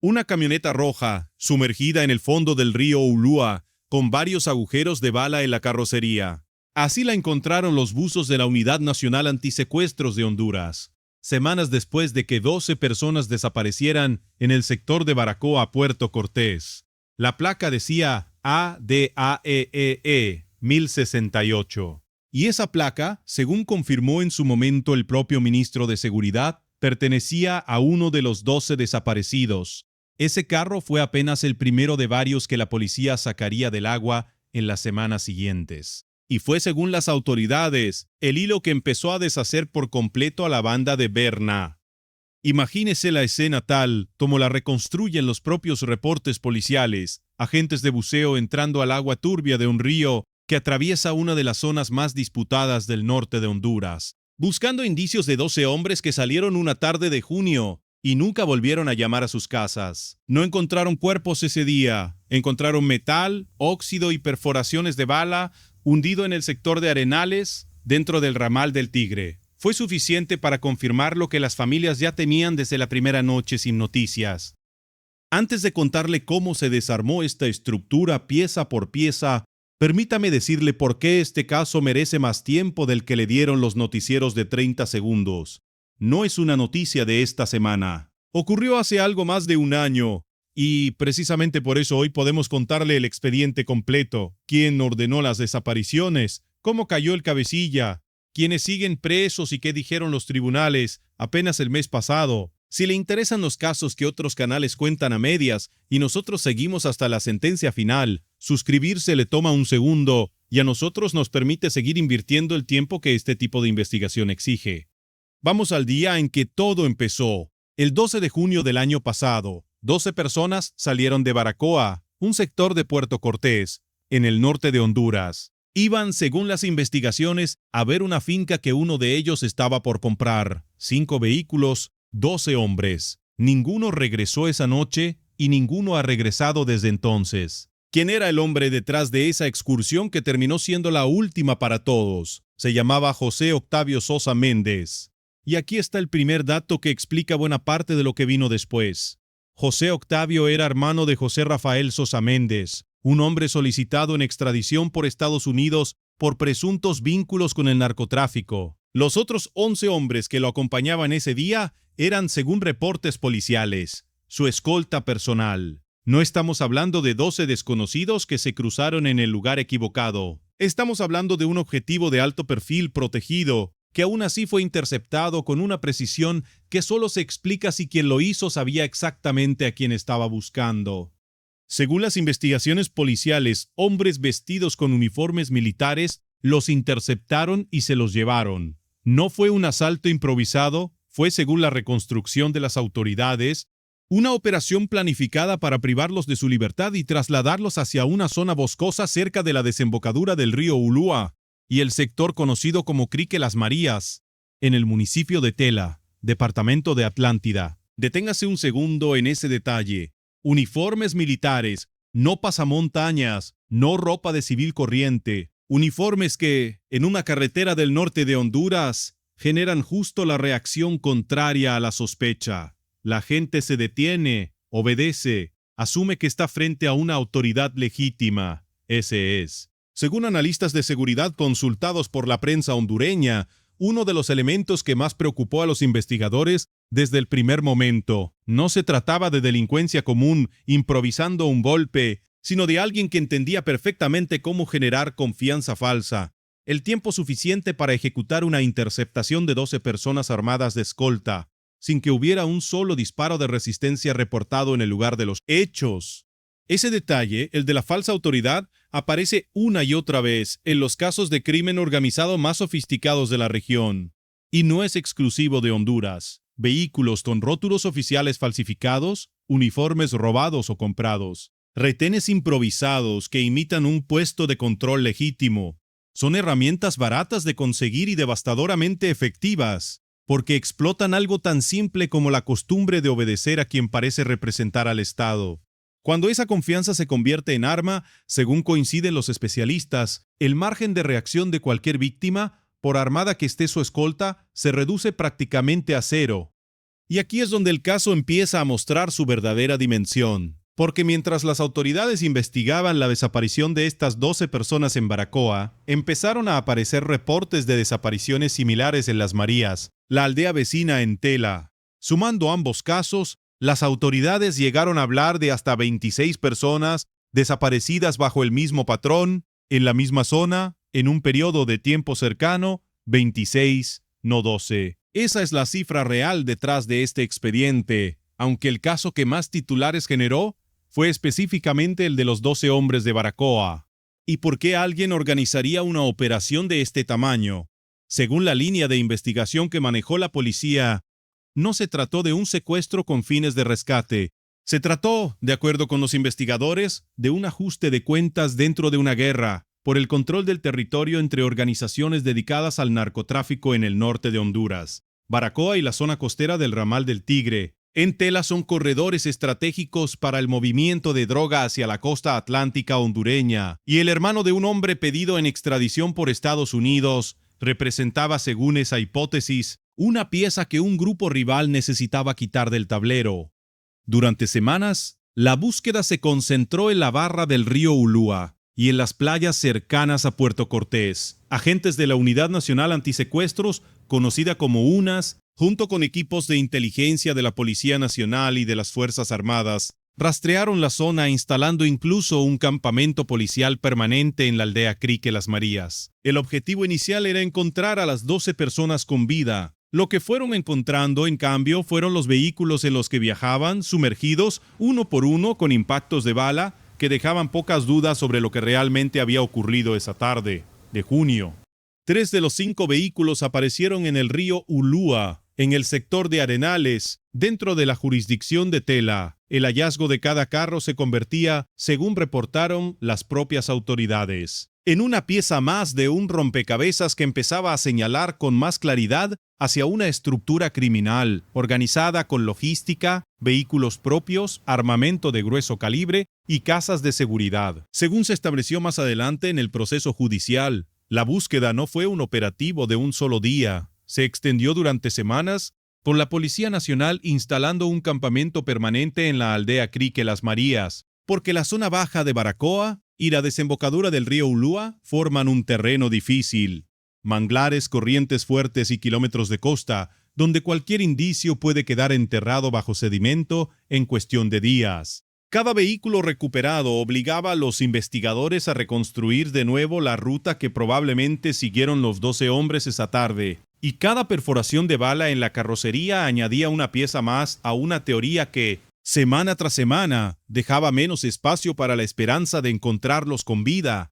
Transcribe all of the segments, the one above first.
Una camioneta roja, sumergida en el fondo del río Ulúa, con varios agujeros de bala en la carrocería. Así la encontraron los buzos de la Unidad Nacional Antisecuestros de Honduras, semanas después de que 12 personas desaparecieran en el sector de Baracoa, Puerto Cortés. La placa decía ADAEEE 1068. Y esa placa, según confirmó en su momento el propio ministro de Seguridad, pertenecía a uno de los 12 desaparecidos. Ese carro fue apenas el primero de varios que la policía sacaría del agua en las semanas siguientes. Y fue, según las autoridades, el hilo que empezó a deshacer por completo a la banda de Berna. Imagínese la escena tal como la reconstruyen los propios reportes policiales, agentes de buceo entrando al agua turbia de un río que atraviesa una de las zonas más disputadas del norte de Honduras, buscando indicios de 12 hombres que salieron una tarde de junio y nunca volvieron a llamar a sus casas. No encontraron cuerpos ese día, encontraron metal, óxido y perforaciones de bala hundido en el sector de Arenales, dentro del ramal del Tigre. Fue suficiente para confirmar lo que las familias ya temían desde la primera noche sin noticias. Antes de contarle cómo se desarmó esta estructura pieza por pieza, permítame decirle por qué este caso merece más tiempo del que le dieron los noticieros de 30 segundos. No es una noticia de esta semana. Ocurrió hace algo más de un año, y precisamente por eso hoy podemos contarle el expediente completo, quién ordenó las desapariciones, cómo cayó el cabecilla, quiénes siguen presos y qué dijeron los tribunales apenas el mes pasado. Si le interesan los casos que otros canales cuentan a medias y nosotros seguimos hasta la sentencia final, suscribirse le toma un segundo y a nosotros nos permite seguir invirtiendo el tiempo que este tipo de investigación exige. Vamos al día en que todo empezó. El 12 de junio del año pasado, 12 personas salieron de Baracoa, un sector de Puerto Cortés, en el norte de Honduras. Iban, según las investigaciones, a ver una finca que uno de ellos estaba por comprar. 5 vehículos, 12 hombres. Ninguno regresó esa noche y ninguno ha regresado desde entonces. ¿Quién era el hombre detrás de esa excursión que terminó siendo la última para todos? Se llamaba José Octavio Sosa Méndez. Y aquí está el primer dato que explica buena parte de lo que vino después. José Octavio era hermano de José Rafael Sosa Méndez, un hombre solicitado en extradición por Estados Unidos por presuntos vínculos con el narcotráfico. Los otros 11 hombres que lo acompañaban ese día eran, según reportes policiales, su escolta personal. No estamos hablando de 12 desconocidos que se cruzaron en el lugar equivocado. Estamos hablando de un objetivo de alto perfil protegido, que aún así fue interceptado con una precisión que solo se explica si quien lo hizo sabía exactamente a quién estaba buscando. Según las investigaciones policiales, hombres vestidos con uniformes militares los interceptaron y se los llevaron. No fue un asalto improvisado, fue, según la reconstrucción de las autoridades, una operación planificada para privarlos de su libertad y trasladarlos hacia una zona boscosa cerca de la desembocadura del río Ulúa y el sector conocido como Crique Las Marías, en el municipio de Tela, departamento de Atlántida. Deténgase un segundo en ese detalle. Uniformes militares, no pasamontañas, no ropa de civil corriente. Uniformes que, en una carretera del norte de Honduras, generan justo la reacción contraria a la sospecha. La gente se detiene, obedece, asume que está frente a una autoridad legítima. Ese es. Según analistas de seguridad consultados por la prensa hondureña, uno de los elementos que más preocupó a los investigadores desde el primer momento. No se trataba de delincuencia común improvisando un golpe, sino de alguien que entendía perfectamente cómo generar confianza falsa, el tiempo suficiente para ejecutar una interceptación de 12 personas armadas de escolta, sin que hubiera un solo disparo de resistencia reportado en el lugar de los hechos. Ese detalle, el de la falsa autoridad, aparece una y otra vez en los casos de crimen organizado más sofisticados de la región. Y no es exclusivo de Honduras. Vehículos con rótulos oficiales falsificados, uniformes robados o comprados, retenes improvisados que imitan un puesto de control legítimo. Son herramientas baratas de conseguir y devastadoramente efectivas, porque explotan algo tan simple como la costumbre de obedecer a quien parece representar al Estado. Cuando esa confianza se convierte en arma, según coinciden los especialistas, el margen de reacción de cualquier víctima, por armada que esté su escolta, se reduce prácticamente a cero. Y aquí es donde el caso empieza a mostrar su verdadera dimensión. Porque mientras las autoridades investigaban la desaparición de estas 12 personas en Baracoa, empezaron a aparecer reportes de desapariciones similares en Las Marías, la aldea vecina en Tela. Sumando ambos casos, las autoridades llegaron a hablar de hasta 26 personas desaparecidas bajo el mismo patrón, en la misma zona, en un periodo de tiempo cercano, 26, no 12. Esa es la cifra real detrás de este expediente, aunque el caso que más titulares generó fue específicamente el de los 12 hombres de Baracoa. ¿Y por qué alguien organizaría una operación de este tamaño? Según la línea de investigación que manejó la policía, no se trató de un secuestro con fines de rescate. Se trató, de acuerdo con los investigadores, de un ajuste de cuentas dentro de una guerra por el control del territorio entre organizaciones dedicadas al narcotráfico en el norte de Honduras. Baracoa y la zona costera del Ramal del Tigre en Tela son corredores estratégicos para el movimiento de droga hacia la costa atlántica hondureña, y el hermano de un hombre pedido en extradición por Estados Unidos representaba, según esa hipótesis, una pieza que un grupo rival necesitaba quitar del tablero. Durante semanas, la búsqueda se concentró en la barra del río Ulúa y en las playas cercanas a Puerto Cortés. Agentes de la Unidad Nacional Antisecuestros, conocida como UNAS, junto con equipos de inteligencia de la Policía Nacional y de las Fuerzas Armadas, rastrearon la zona instalando incluso un campamento policial permanente en la aldea Crique Las Marías. El objetivo inicial era encontrar a las 12 personas con vida. Lo que fueron encontrando, en cambio, fueron los vehículos en los que viajaban, sumergidos uno por uno con impactos de bala que dejaban pocas dudas sobre lo que realmente había ocurrido esa tarde de junio. 3 de los 5 vehículos aparecieron en el río Ulúa, en el sector de Arenales, dentro de la jurisdicción de Tela. El hallazgo de cada carro se convertía, según reportaron las propias autoridades, en una pieza más de un rompecabezas que empezaba a señalar con más claridad hacia una estructura criminal, organizada con logística, vehículos propios, armamento de grueso calibre y casas de seguridad. Según se estableció más adelante en el proceso judicial, la búsqueda no fue un operativo de un solo día. Se extendió durante semanas, con la Policía Nacional instalando un campamento permanente en la aldea Crique Las Marías, porque la zona baja de Baracoa y la desembocadura del río Ulúa forman un terreno difícil. Manglares, corrientes fuertes y kilómetros de costa, donde cualquier indicio puede quedar enterrado bajo sedimento en cuestión de días. Cada vehículo recuperado obligaba a los investigadores a reconstruir de nuevo la ruta que probablemente siguieron los 12 hombres esa tarde, y cada perforación de bala en la carrocería añadía una pieza más a una teoría que, semana tras semana, dejaba menos espacio para la esperanza de encontrarlos con vida.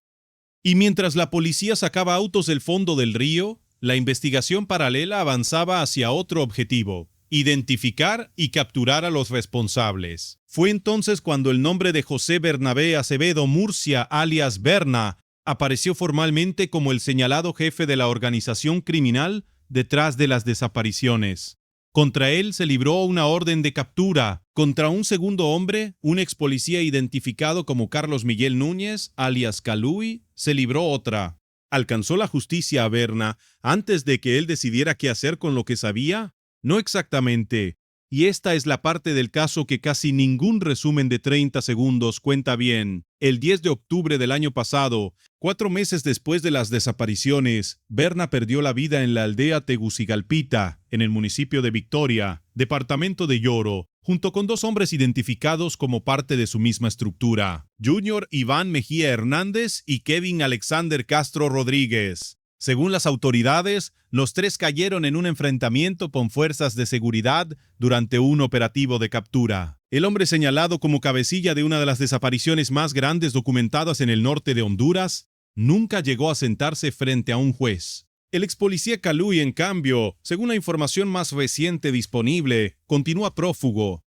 Y mientras la policía sacaba autos del fondo del río, la investigación paralela avanzaba hacia otro objetivo: identificar y capturar a los responsables. Fue entonces cuando el nombre de José Bernabé Acevedo Murcia, alias Berna, apareció formalmente como el señalado jefe de la organización criminal detrás de las desapariciones. Contra él se libró una orden de captura. Contra un segundo hombre, un ex policía identificado como Carlos Miguel Núñez, alias Calui, se libró otra. ¿Alcanzó la justicia a Berna antes de que él decidiera qué hacer con lo que sabía? No exactamente. Y esta es la parte del caso que casi ningún resumen de 30 segundos cuenta bien. El 10 de octubre del año pasado, 4 meses después de las desapariciones, Berna perdió la vida en la aldea Tegucigalpita, en el municipio de Victoria, departamento de Lloro, junto con 2 hombres identificados como parte de su misma estructura: Junior Iván Mejía Hernández y Kevin Alexander Castro Rodríguez. Según las autoridades, los 3 cayeron en un enfrentamiento con fuerzas de seguridad durante un operativo de captura. El hombre señalado como cabecilla de una de las desapariciones más grandes documentadas en el norte de Honduras nunca llegó a sentarse frente a un juez. El ex policía Calui, en cambio, según la información más reciente disponible, continúa prófugo.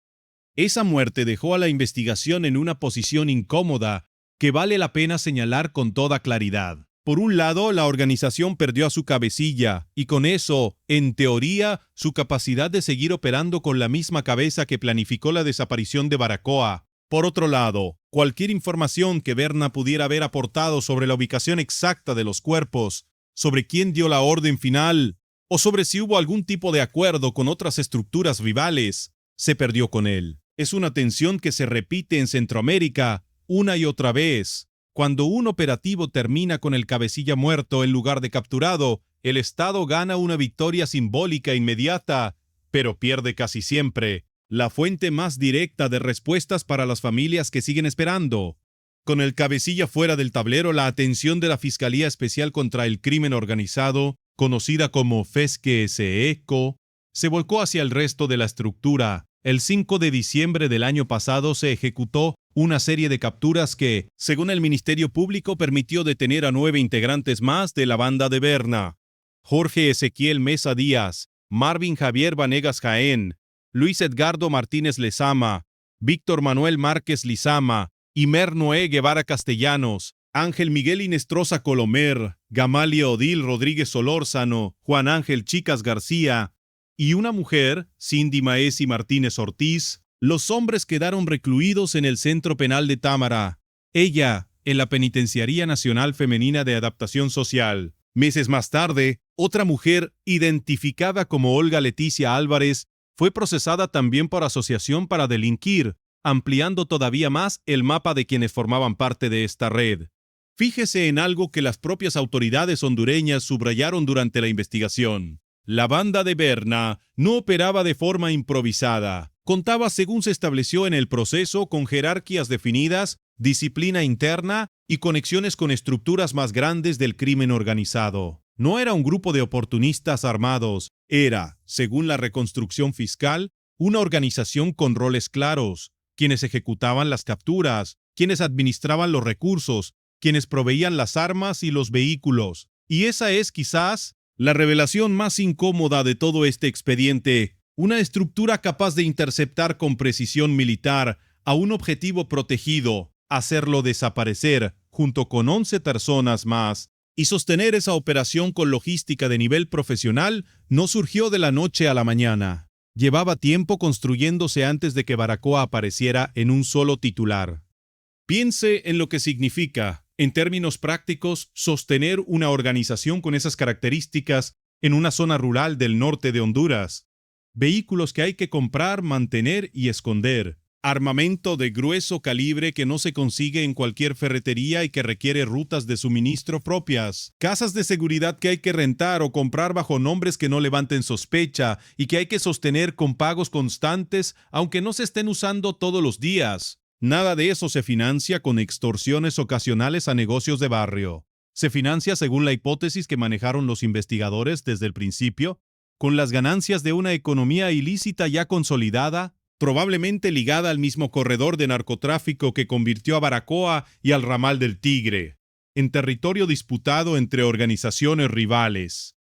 Esa muerte dejó a la investigación en una posición incómoda que vale la pena señalar con toda claridad. Por un lado, la organización perdió a su cabecilla, y con eso, en teoría, su capacidad de seguir operando con la misma cabeza que planificó la desaparición de Baracoa. Por otro lado, cualquier información que Berna pudiera haber aportado sobre la ubicación exacta de los cuerpos, sobre quién dio la orden final, o sobre si hubo algún tipo de acuerdo con otras estructuras rivales, se perdió con él. Es una tensión que se repite en Centroamérica una y otra vez. Cuando un operativo termina con el cabecilla muerto en lugar de capturado, el Estado gana una victoria simbólica inmediata, pero pierde casi siempre la fuente más directa de respuestas para las familias que siguen esperando. Con el cabecilla fuera del tablero, la atención de la Fiscalía Especial contra el Crimen Organizado, conocida como FESC-ECO, se volcó hacia el resto de la estructura. El 5 de diciembre del año pasado se ejecutó una serie de capturas que, según el Ministerio Público, permitió detener a 9 integrantes más de la banda de Berna: Jorge Ezequiel Mesa Díaz, Marvin Javier Vanegas Jaén, Luis Edgardo Martínez Lezama, Víctor Manuel Márquez Lizama, Imer Noé Guevara Castellanos, Ángel Miguel Inestrosa Colomer, Gamalia Odil Rodríguez Solórzano, Juan Ángel Chicas García y una mujer, Cindy Maesi Martínez Ortiz. Los hombres quedaron recluidos en el Centro Penal de Támara, ella en la Penitenciaría Nacional Femenina de Adaptación Social. Meses más tarde, otra mujer, identificada como Olga Leticia Álvarez, fue procesada también por asociación para delinquir, ampliando todavía más el mapa de quienes formaban parte de esta red. Fíjese en algo que las propias autoridades hondureñas subrayaron durante la investigación. La banda de Berna no operaba de forma improvisada. Contaba, según se estableció en el proceso, con jerarquías definidas, disciplina interna y conexiones con estructuras más grandes del crimen organizado. No era un grupo de oportunistas armados, era, según la reconstrucción fiscal, una organización con roles claros, quienes ejecutaban las capturas, quienes administraban los recursos, quienes proveían las armas y los vehículos. Y esa es, quizás, la revelación más incómoda de todo este expediente: una estructura capaz de interceptar con precisión militar a un objetivo protegido, hacerlo desaparecer junto con 11 personas más, y sostener esa operación con logística de nivel profesional no surgió de la noche a la mañana. Llevaba tiempo construyéndose antes de que Baracoa apareciera en un solo titular. Piense en lo que significa, en términos prácticos, sostener una organización con esas características en una zona rural del norte de Honduras. Vehículos que hay que comprar, mantener y esconder. Armamento de grueso calibre que no se consigue en cualquier ferretería y que requiere rutas de suministro propias. Casas de seguridad que hay que rentar o comprar bajo nombres que no levanten sospecha y que hay que sostener con pagos constantes, aunque no se estén usando todos los días. Nada de eso se financia con extorsiones ocasionales a negocios de barrio. Se financia, según la hipótesis que manejaron los investigadores desde el principio, con las ganancias de una economía ilícita ya consolidada, probablemente ligada al mismo corredor de narcotráfico que convirtió a Baracoa y al Ramal del Tigre, en territorio disputado entre organizaciones rivales.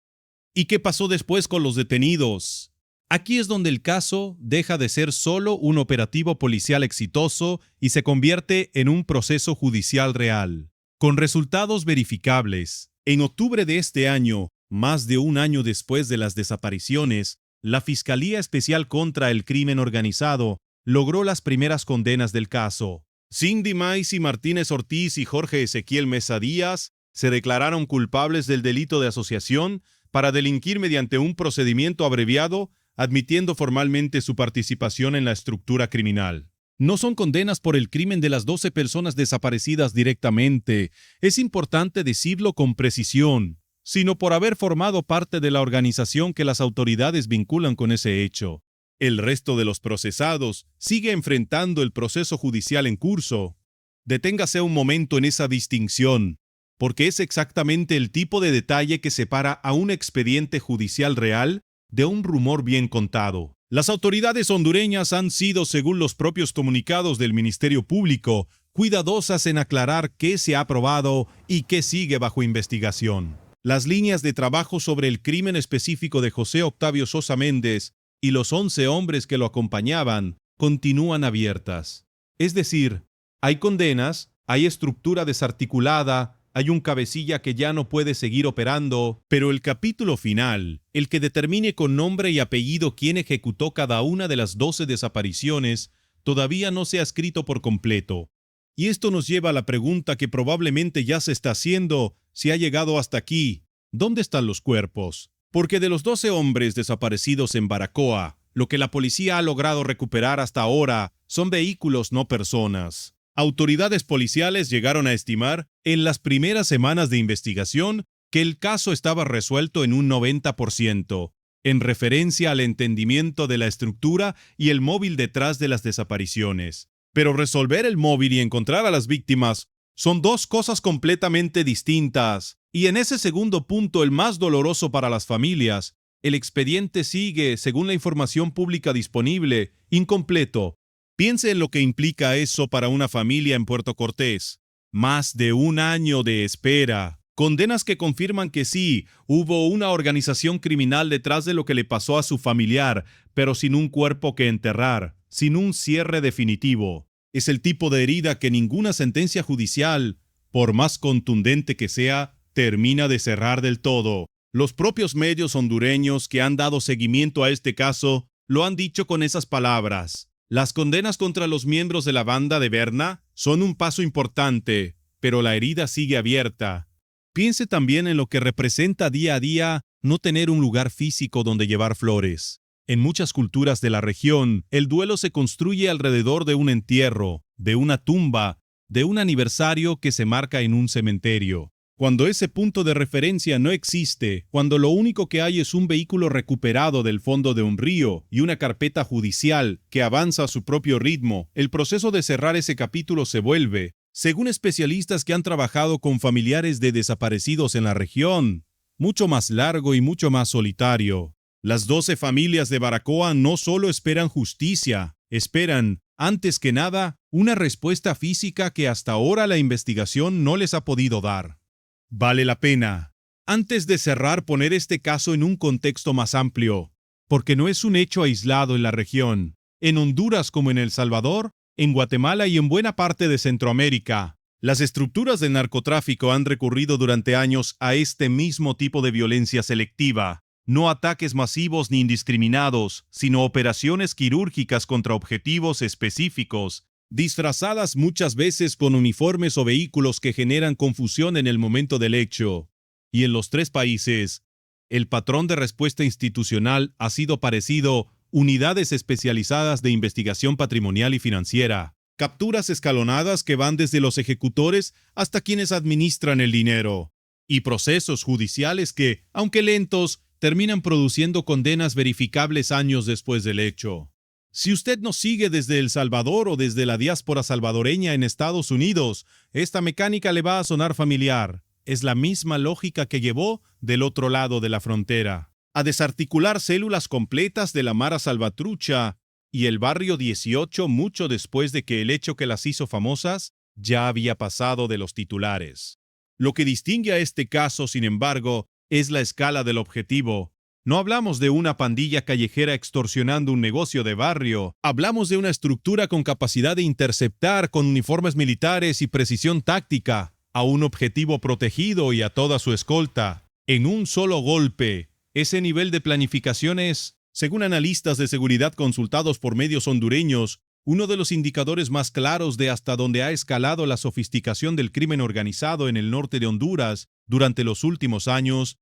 ¿Y qué pasó después con los detenidos? Aquí es donde el caso deja de ser solo un operativo policial exitoso y se convierte en un proceso judicial real, con resultados verificables. En octubre de este año, más de un año después de las desapariciones, la Fiscalía Especial contra el Crimen Organizado logró las primeras condenas del caso. Cindy Maesi Martínez Ortiz y Jorge Ezequiel Mesa Díaz se declararon culpables del delito de asociación para delinquir mediante un procedimiento abreviado, admitiendo formalmente su participación en la estructura criminal. No son condenas por el crimen de las 12 personas desaparecidas directamente, es importante decirlo con precisión, sino por haber formado parte de la organización que las autoridades vinculan con ese hecho. El resto de los procesados sigue enfrentando el proceso judicial en curso. Deténgase un momento en esa distinción, porque es exactamente el tipo de detalle que separa a un expediente judicial real de un rumor bien contado. Las autoridades hondureñas han sido, según los propios comunicados del Ministerio Público, cuidadosas en aclarar qué se ha probado y qué sigue bajo investigación. Las líneas de trabajo sobre el crimen específico de José Octavio Sosa Méndez y los 11 hombres que lo acompañaban continúan abiertas. Es decir, hay condenas, hay estructura desarticulada, hay un cabecilla que ya no puede seguir operando, pero el capítulo final, el que determine con nombre y apellido quién ejecutó cada una de las 12 desapariciones, todavía no se ha escrito por completo. Y esto nos lleva a la pregunta que probablemente ya se está haciendo si ha llegado hasta aquí: ¿dónde están los cuerpos? Porque de los 12 hombres desaparecidos en Baracoa, lo que la policía ha logrado recuperar hasta ahora son vehículos, no personas. Autoridades policiales llegaron a estimar, en las primeras semanas de investigación, que el caso estaba resuelto en un 90%, en referencia al entendimiento de la estructura y el móvil detrás de las desapariciones. Pero resolver el móvil y encontrar a las víctimas son dos cosas completamente distintas. Y en ese segundo punto, el más doloroso para las familias, el expediente sigue, según la información pública disponible, incompleto. Piense en lo que implica eso para una familia en Puerto Cortés. Más de un año de espera. Condenas que confirman que sí, hubo una organización criminal detrás de lo que le pasó a su familiar, pero sin un cuerpo que enterrar, sin un cierre definitivo. Es el tipo de herida que ninguna sentencia judicial, por más contundente que sea, termina de cerrar del todo. Los propios medios hondureños que han dado seguimiento a este caso lo han dicho con esas palabras. Las condenas contra los miembros de la banda de Berna son un paso importante, pero la herida sigue abierta. Piense también en lo que representa día a día no tener un lugar físico donde llevar flores. En muchas culturas de la región, el duelo se construye alrededor de un entierro, de una tumba, de un aniversario que se marca en un cementerio. Cuando ese punto de referencia no existe, cuando lo único que hay es un vehículo recuperado del fondo de un río y una carpeta judicial que avanza a su propio ritmo, el proceso de cerrar ese capítulo se vuelve, según especialistas que han trabajado con familiares de desaparecidos en la región, mucho más largo y mucho más solitario. Las 12 familias de Baracoa no solo esperan justicia, esperan, antes que nada, una respuesta física que hasta ahora la investigación no les ha podido dar. Vale la pena, antes de cerrar, poner este caso en un contexto más amplio, porque no es un hecho aislado en la región. En Honduras como en El Salvador, en Guatemala y en buena parte de Centroamérica, las estructuras del narcotráfico han recurrido durante años a este mismo tipo de violencia selectiva. No ataques masivos ni indiscriminados, sino operaciones quirúrgicas contra objetivos específicos, disfrazadas muchas veces con uniformes o vehículos que generan confusión en el momento del hecho. Y en los 3 países, el patrón de respuesta institucional ha sido parecido: unidades especializadas de investigación patrimonial y financiera, capturas escalonadas que van desde los ejecutores hasta quienes administran el dinero, y procesos judiciales que, aunque lentos, terminan produciendo condenas verificables años después del hecho. Si usted nos sigue desde El Salvador o desde la diáspora salvadoreña en Estados Unidos, esta mecánica le va a sonar familiar. Es la misma lógica que llevó del otro lado de la frontera a desarticular células completas de la Mara Salvatrucha y el Barrio 18 mucho después de que el hecho que las hizo famosas ya había pasado de los titulares. Lo que distingue a este caso, sin embargo, es la escala del objetivo. No hablamos de una pandilla callejera extorsionando un negocio de barrio. Hablamos de una estructura con capacidad de interceptar con uniformes militares y precisión táctica a un objetivo protegido y a toda su escolta, en un solo golpe. Ese nivel de planificación es, según analistas de seguridad consultados por medios hondureños, uno de los indicadores más claros de hasta dónde ha escalado la sofisticación del crimen organizado en el norte de Honduras durante los últimos años.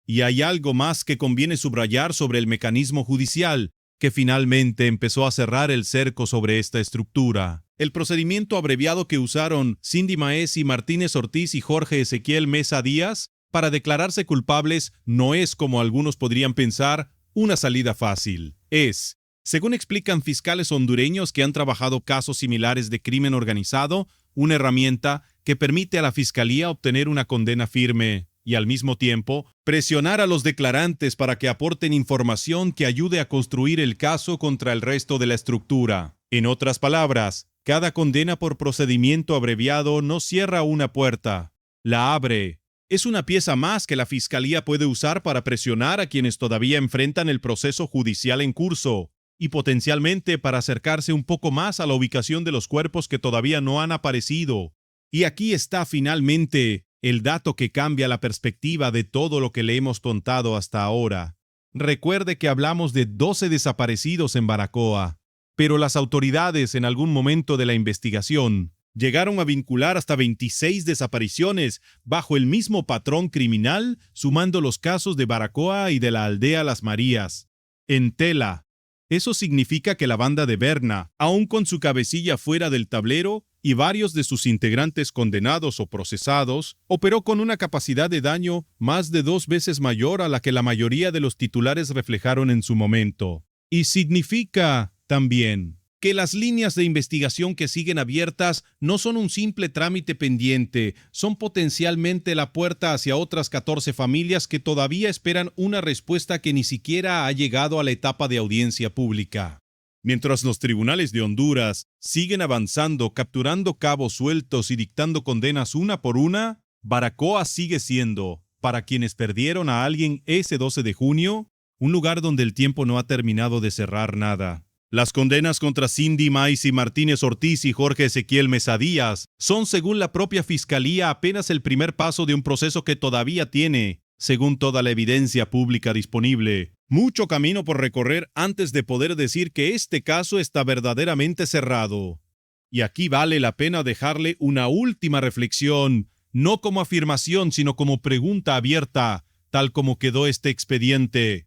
Y hay algo más que conviene subrayar sobre el mecanismo judicial, que finalmente empezó a cerrar el cerco sobre esta estructura. El procedimiento abreviado que usaron Cindy Maesi, Martínez Ortiz y Jorge Ezequiel Mesa Díaz para declararse culpables no es, como algunos podrían pensar, una salida fácil. Es, según explican fiscales hondureños que han trabajado casos similares de crimen organizado, una herramienta que permite a la fiscalía obtener una condena firme y al mismo tiempo presionar a los declarantes para que aporten información que ayude a construir el caso contra el resto de la estructura. En otras palabras, cada condena por procedimiento abreviado no cierra una puerta, la abre. Es una pieza más que la fiscalía puede usar para presionar a quienes todavía enfrentan el proceso judicial en curso y potencialmente para acercarse un poco más a la ubicación de los cuerpos que todavía no han aparecido. Y aquí está finalmente el dato que cambia la perspectiva de todo lo que le hemos contado hasta ahora. Recuerde que hablamos de 12 desaparecidos en Baracoa, pero las autoridades en algún momento de la investigación Llegaron a vincular hasta 26 desapariciones bajo el mismo patrón criminal, sumando los casos de Baracoa y de la aldea Las Marías. En tela. Eso significa que la banda de Berna, aun con su cabecilla fuera del tablero y varios de sus integrantes condenados o procesados, operó con una capacidad de daño más de 2 veces mayor a la que la mayoría de los titulares reflejaron en su momento. Y significa, también, que las líneas de investigación que siguen abiertas no son un simple trámite pendiente, son potencialmente la puerta hacia otras 14 familias que todavía esperan una respuesta que ni siquiera ha llegado a la etapa de audiencia pública. Mientras los tribunales de Honduras siguen avanzando, capturando cabos sueltos y dictando condenas una por una, Baracoa sigue siendo, para quienes perdieron a alguien ese 12 de junio, un lugar donde el tiempo no ha terminado de cerrar nada. Las condenas contra Cindy Maizy Martínez Ortiz y Jorge Ezequiel Mesa Díaz son, según la propia Fiscalía, apenas el primer paso de un proceso que todavía tiene, según toda la evidencia pública disponible, mucho camino por recorrer antes de poder decir que este caso está verdaderamente cerrado. Y aquí vale la pena dejarle una última reflexión, no como afirmación, sino como pregunta abierta, tal como quedó este expediente.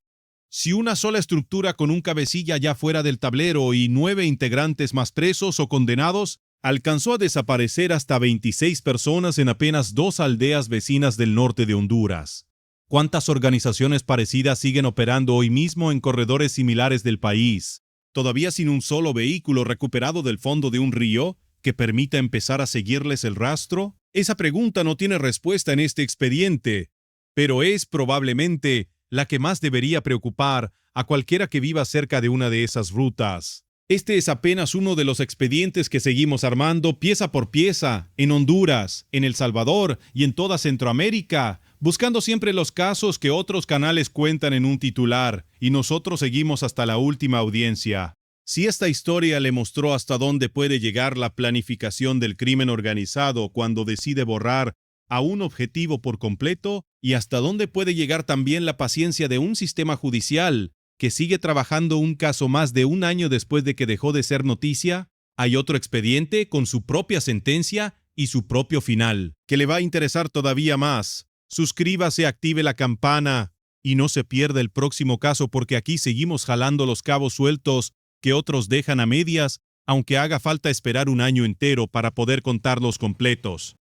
Si una sola estructura con un cabecilla ya fuera del tablero y 9 integrantes más presos o condenados alcanzó a desaparecer hasta 26 personas en apenas 2 aldeas vecinas del norte de Honduras, ¿cuántas organizaciones parecidas siguen operando hoy mismo en corredores similares del país, todavía sin un solo vehículo recuperado del fondo de un río que permita empezar a seguirles el rastro? Esa pregunta no tiene respuesta en este expediente, pero es probablemente la que más debería preocupar a cualquiera que viva cerca de una de esas rutas. Este es apenas uno de los expedientes que seguimos armando pieza por pieza en Honduras, en El Salvador y en toda Centroamérica, buscando siempre los casos que otros canales cuentan en un titular, y nosotros seguimos hasta la última audiencia. Si esta historia le mostró hasta dónde puede llegar la planificación del crimen organizado cuando decide borrar a un objetivo por completo, y hasta dónde puede llegar también la paciencia de un sistema judicial que sigue trabajando un caso más de un año después de que dejó de ser noticia, hay otro expediente con su propia sentencia y su propio final, que le va a interesar todavía más. Suscríbase, active la campana y no se pierda el próximo caso, porque aquí seguimos jalando los cabos sueltos que otros dejan a medias, aunque haga falta esperar un año entero para poder contarlos completos.